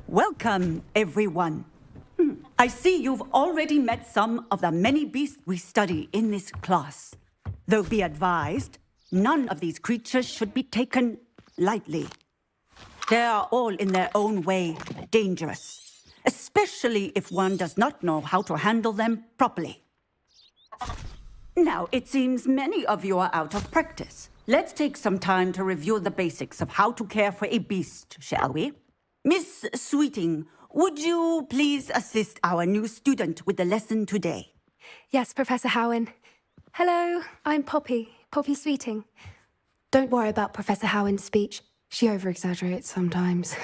Welcome, everyone. I see you've already met some of the many beasts we study in this class. Though be advised, none of these creatures should be taken lightly. They are all in their own way dangerous, especially if one does not know how to handle them properly. Now, it seems many of you are out of practice. Let's take some time to review the basics of how to care for a beast, shall we? Miss Sweeting, would you please assist our new student with the lesson today? Yes, Professor Howen. Hello, I'm Poppy Sweeting. Don't worry about Professor Howen's speech. She over-exaggerates sometimes.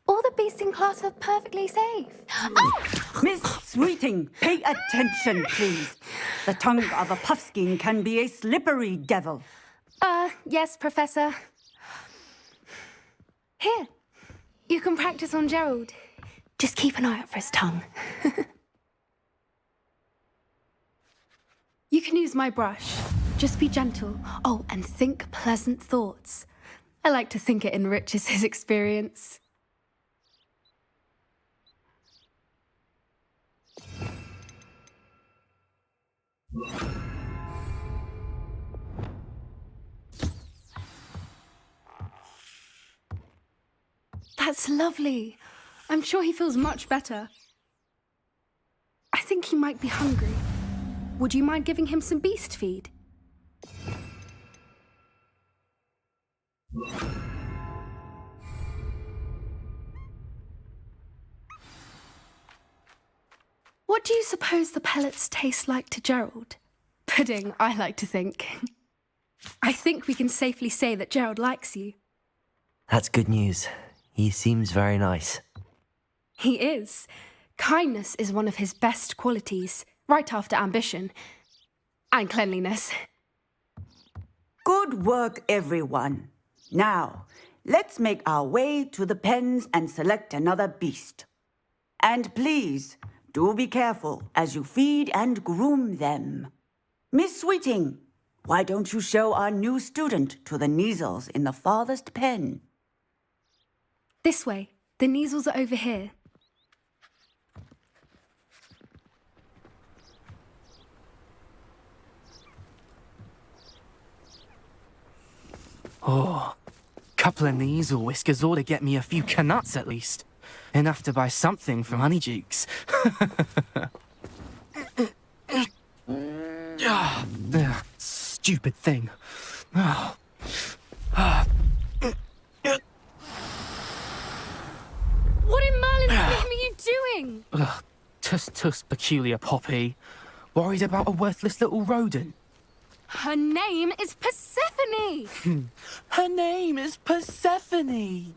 All the beasts in class are perfectly safe. Oh! Miss Sweeting, pay attention, please. The tongue of a puffskein can be a slippery devil. Yes, Professor. Here, you can practice on Gerald. Just keep an eye out for his tongue. You can use my brush. Just be gentle. Oh, and think pleasant thoughts. I like to think it enriches his experience. That's lovely. I'm sure he feels much better. I think he might be hungry. Would you mind giving him some beast feed? What do you suppose the pellets taste like to Gerald? Pudding, I like to think. I think we can safely say that Gerald likes you. That's good news. He seems very nice. He is. Kindness is one of his best qualities, right after ambition. And cleanliness. Good work, everyone. Now, let's make our way to the pens and select another beast. And please, do be careful as you feed and groom them. Miss Sweeting, why don't you show our new student to the Neasels in the farthest pen? This way. The Neasels are over here. Oh, couple of Neasel whiskers ought to get me a few canuts at least. Enough to buy something from Honeydukes. Stupid thing. What in Merlin's name are you doing? Tuss, peculiar Poppy. Worried about a worthless little rodent. Her name is Persephone! Her name is Persephone!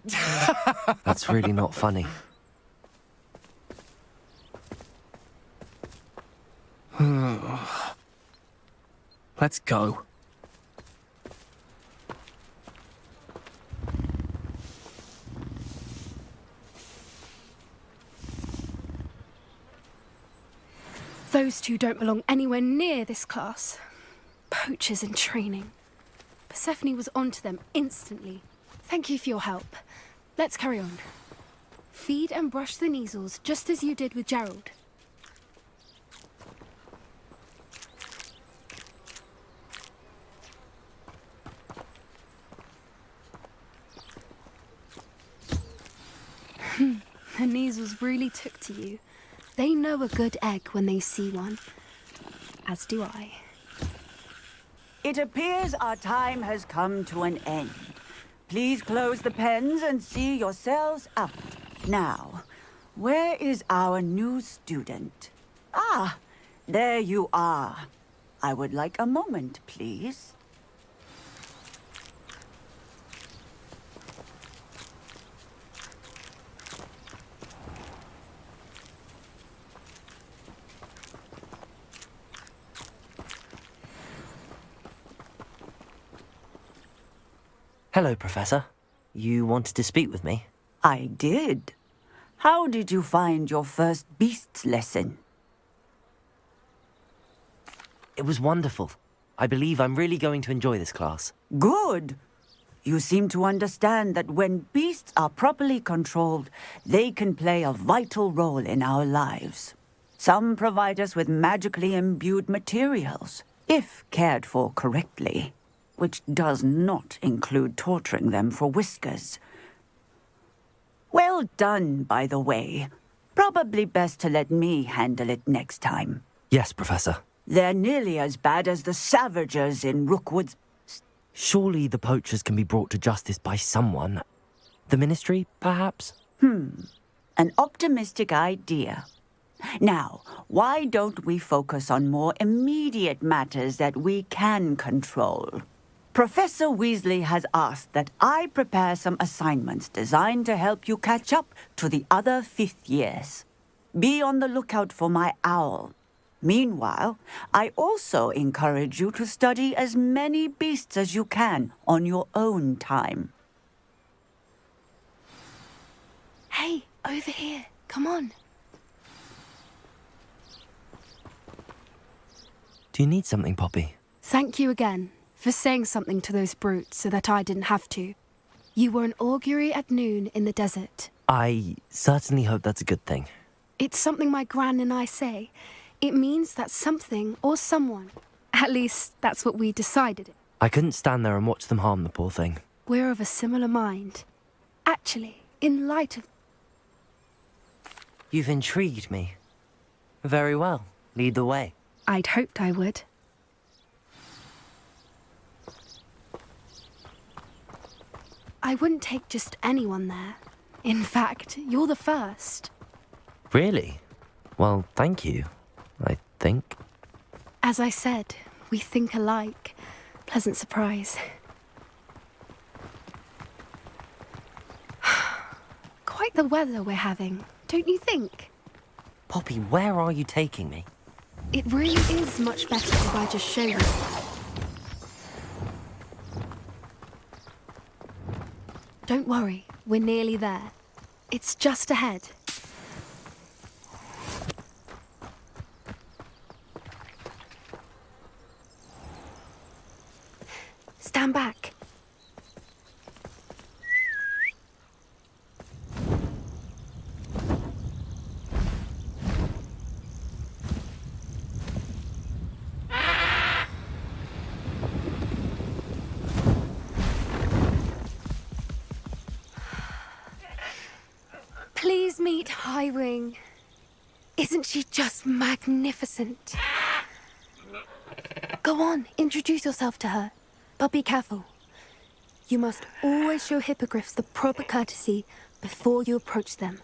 That's really not funny. Let's go. Those two don't belong anywhere near this class. Poachers in training. Persephone was onto them instantly. Thank you for your help. Let's carry on. Feed and brush the Neasels just as you did with Gerald. The Neasels really took to you. They know a good egg when they see one. As do I. It appears our time has come to an end. Please close the pens and see yourselves out. Now, where is our new student? Ah, there you are. I would like a moment, please. Hello, Professor. You wanted to speak with me? I did. How did you find your first beasts lesson? It was wonderful. I believe I'm really going to enjoy this class. Good. you seem to understand that when beasts are properly controlled, they can play a vital role in our lives. Some provide us with magically imbued materials, if cared for correctly, which does not include torturing them for whiskers. Well done, by the way. Probably best to let me handle it next time. Yes, Professor. They're nearly as bad as the Savagers in Rookwood's. Surely the poachers can be brought to justice by someone. The Ministry, perhaps? An optimistic idea. Now, why don't we focus on more immediate matters that we can control? Professor Weasley has asked that I prepare some assignments designed to help you catch up to the other fifth years. Be on the lookout for my owl. Meanwhile, I also encourage you to study as many beasts as you can on your own time. Hey, over here. Come on. Do you need something, Poppy? Thank you again for saying something to those brutes so that I didn't have to. You were an augury at noon in the desert. I certainly hope that's a good thing. It's something my gran and I say. It means that something or someone, at least that's what we decided. I couldn't stand there and watch them harm the poor thing. We're of a similar mind. Actually, in light of... You've intrigued me. Very well. Lead the way. I'd hoped I would. I wouldn't take just anyone there. In fact, you're the first. Really? Well, thank you, I think. As I said, we think alike. Pleasant surprise. Quite the weather we're having, don't you think? Poppy, where are you taking me? It really is much better if I just show you. Don't worry, we're nearly there. It's just ahead. Stand back. Please meet Highwing. Isn't she just magnificent? Go on, introduce yourself to her. But be careful. You must always show hippogriffs the proper courtesy before you approach them.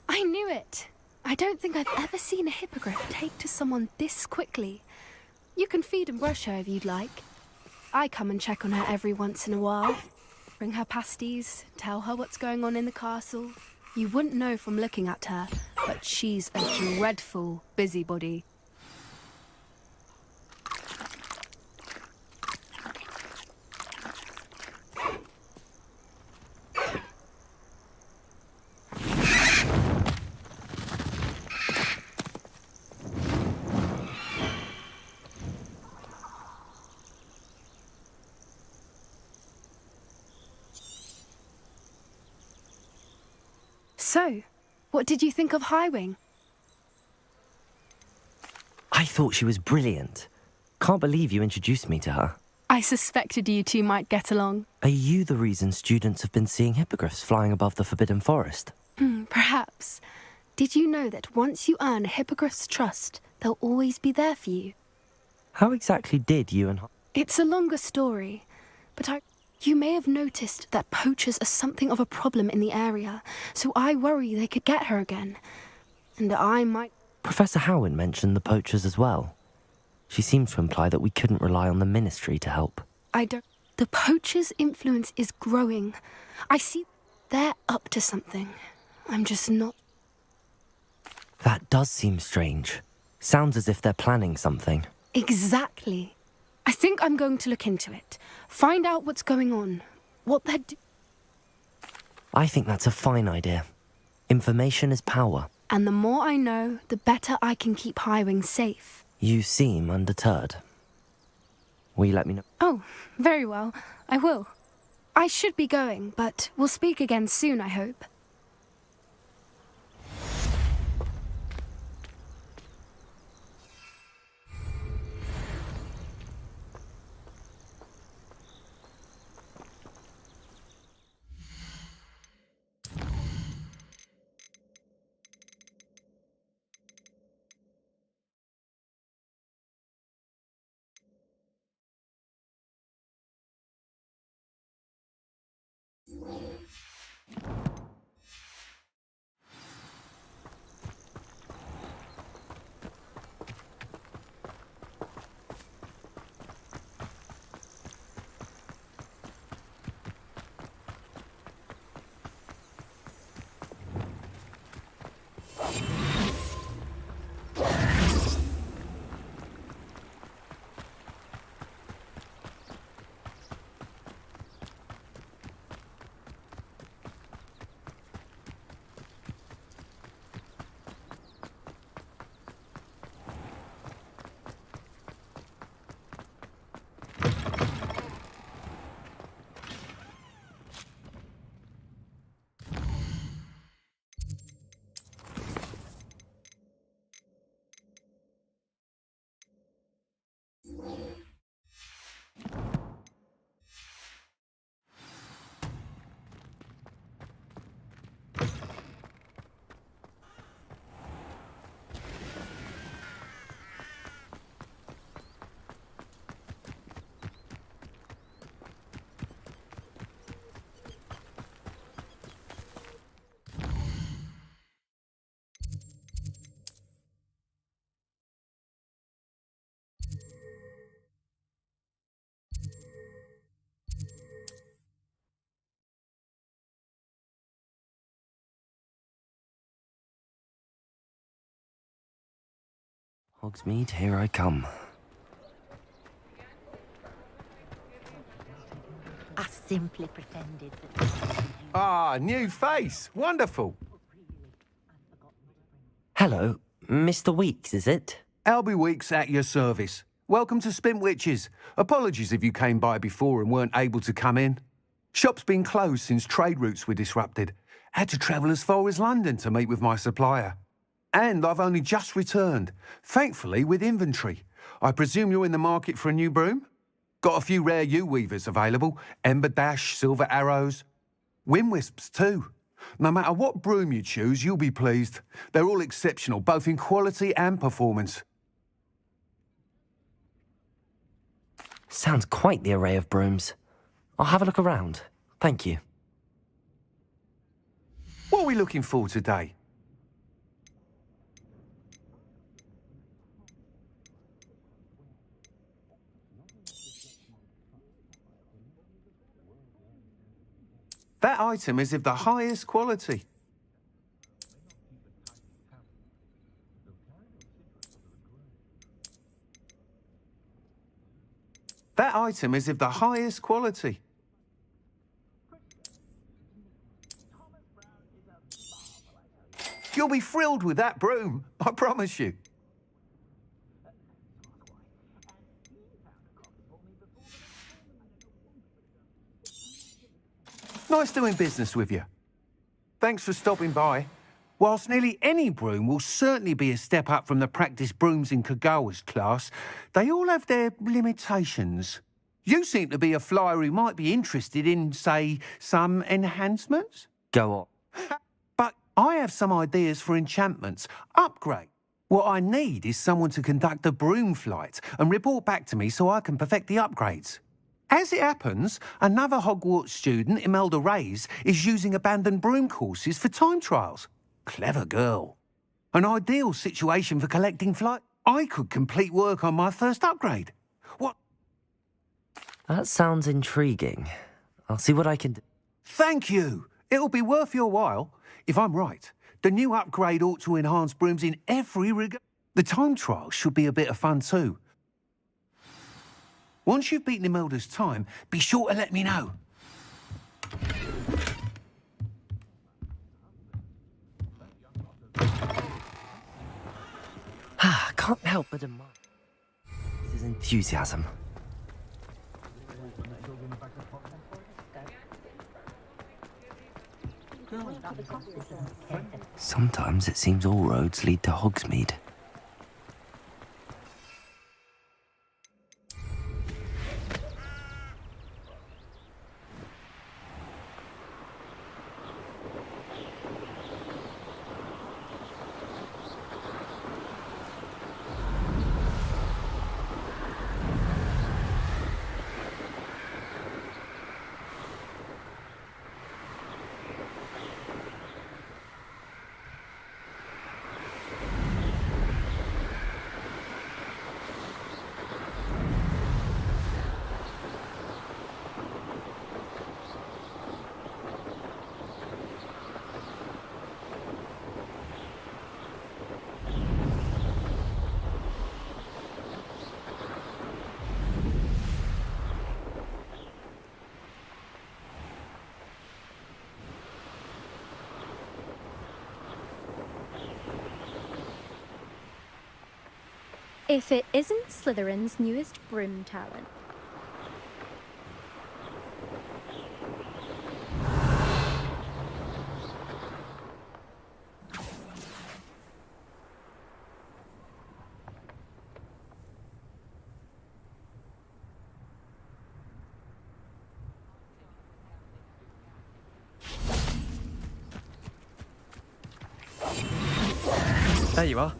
I knew it! I don't think I've ever seen a hippogriff take to someone this quickly. You can feed and brush her if you'd like. I come and check on her every once in a while. Bring her pasties, tell her what's going on in the castle. You wouldn't know from looking at her, but she's a dreadful busybody. So, what did you think of Highwing? I thought she was brilliant. Can't believe you introduced me to her. I suspected you two might get along. Are you the reason students have been seeing hippogriffs flying above the Forbidden Forest? Perhaps. Did you know that once you earn a hippogriff's trust, they'll always be there for you? How exactly did you and... It's a longer story, but you may have noticed that poachers are something of a problem in the area, so I worry they could get her again. And I might... Professor Howard mentioned the poachers as well. She seemed to imply that we couldn't rely on the Ministry to help. I don't... The poachers' influence is growing. I see they're up to something. I'm just not. That does seem strange. Sounds as if they're planning something. Exactly. I think I'm going to look into it. Find out what's going on. What they're I think that's a fine idea. Information is power. And the more I know, the better I can keep hiring safe. You seem undeterred. Will you let me know? Oh, very well. I will. I should be going, but we'll speak again soon, I hope. Hogsmeade, here I come. I simply pretended that... Ah, new face. Wonderful. Hello, Mr. Weeks, is it? Albie Weeks at your service. Welcome to Spintwitches. Apologies if you came by before and weren't able to come in. Shop's been closed since trade routes were disrupted. Had to travel as far as London to meet with my supplier. And I've only just returned, thankfully with inventory. I presume you're in the market for a new broom? Got a few rare U-weavers available, Ember Dash, Silver Arrows. Wind Wisps too. No matter what broom you choose, you'll be pleased. They're all exceptional, both in quality and performance. Sounds quite the array of brooms. I'll have a look around. Thank you. What are we looking for today? That item is of the highest quality. That item is of the highest quality. You'll be thrilled with that broom, I promise you. Nice doing business with you. Thanks for stopping by. Whilst nearly any broom will certainly be a step up from the practice brooms in Kagawa's class, they all have their limitations. You seem to be a flyer who might be interested in, say, some enhancements? Go on. But I have some ideas for enchantments. Upgrade. What I need is someone to conduct a broom flight and report back to me so I can perfect the upgrades. As it happens, another Hogwarts student, Imelda Reyes, is using abandoned broom courses for time trials. Clever girl. An ideal situation for collecting flight. I could complete work on my first upgrade. What? That sounds intriguing. I'll see what I can do. Thank you. It'll be worth your while. If I'm right, the new upgrade ought to enhance brooms in every regard. The time trial should be a bit of fun too. Once you've beaten Imelda's time, be sure to let me know. I can't help but admire his enthusiasm. Sometimes it seems all roads lead to Hogsmeade. If it isn't Slytherin's newest broom talent. There you are.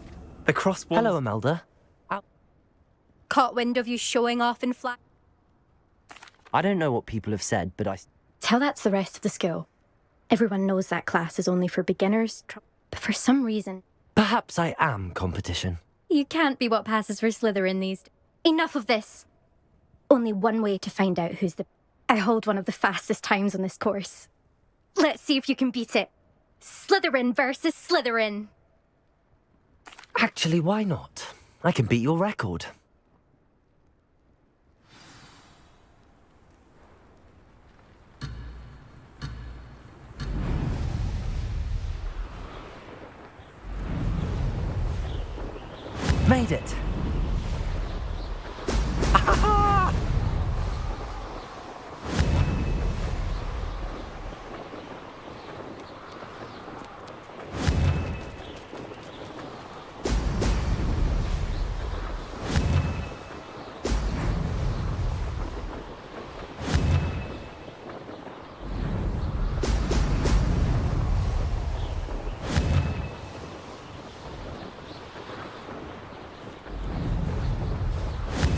The crossbow. Hello, Imelda. Caught wind of you showing off in flat. I don't know what people have said, but Tell that to the rest of the school. Everyone knows that class is only for beginners, but for some reason, perhaps I am competition. you can't be what passes for Slytherin these days. Enough of this. Only one way to find out who's the... I hold one of the fastest times on this course. Let's see if you can beat it. Slytherin versus Slytherin. Actually, why not? I can beat your record. Made it! Ah!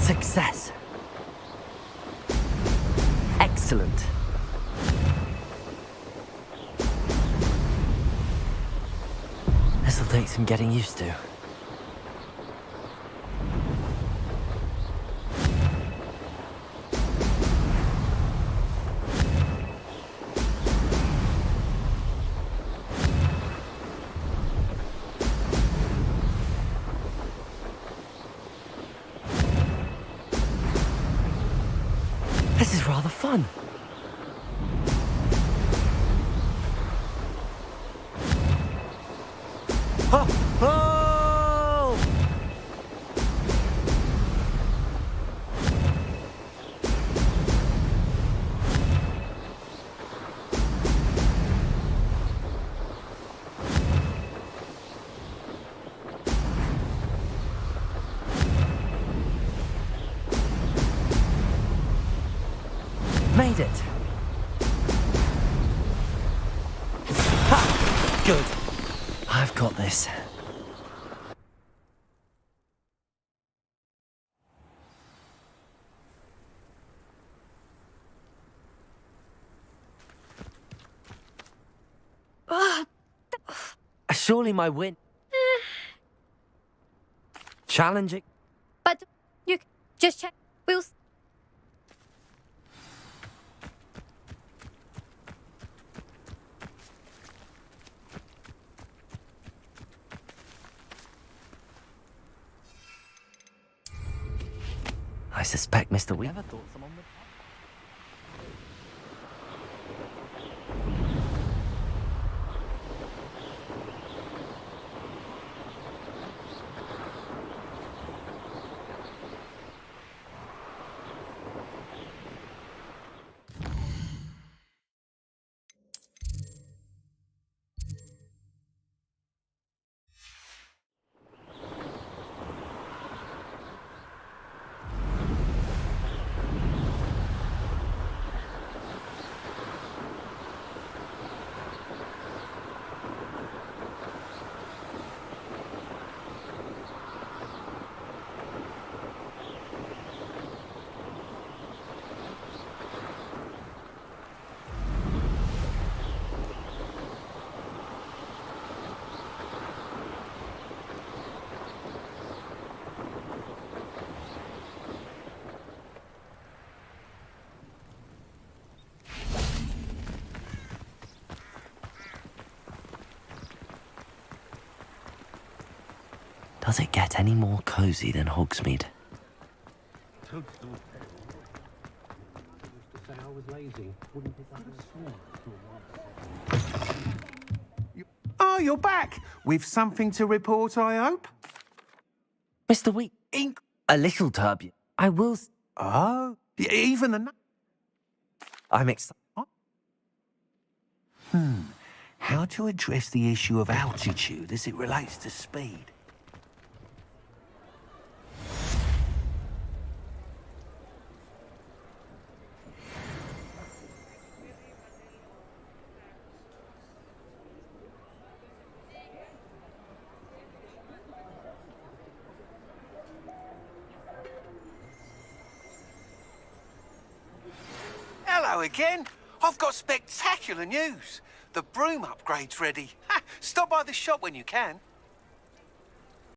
Success. Excellent. This'll take some getting used to. This is rather fun. Oh! Oh! Made it. Ha! Good. I've got this. Surely my win. Challenging. But you just check. We'll... I suspect Mr. Week. Never thought someone would. Does it get any more cosy than Hogsmeade? Oh, you're back! With something to report, I hope? Mr. Week, a little turbulent. I will. Oh, even the... I'm excited. How to address the issue of altitude as it relates to speed? Hello again. I've got spectacular news. The broom upgrade's ready. Ha, stop by the shop when you can.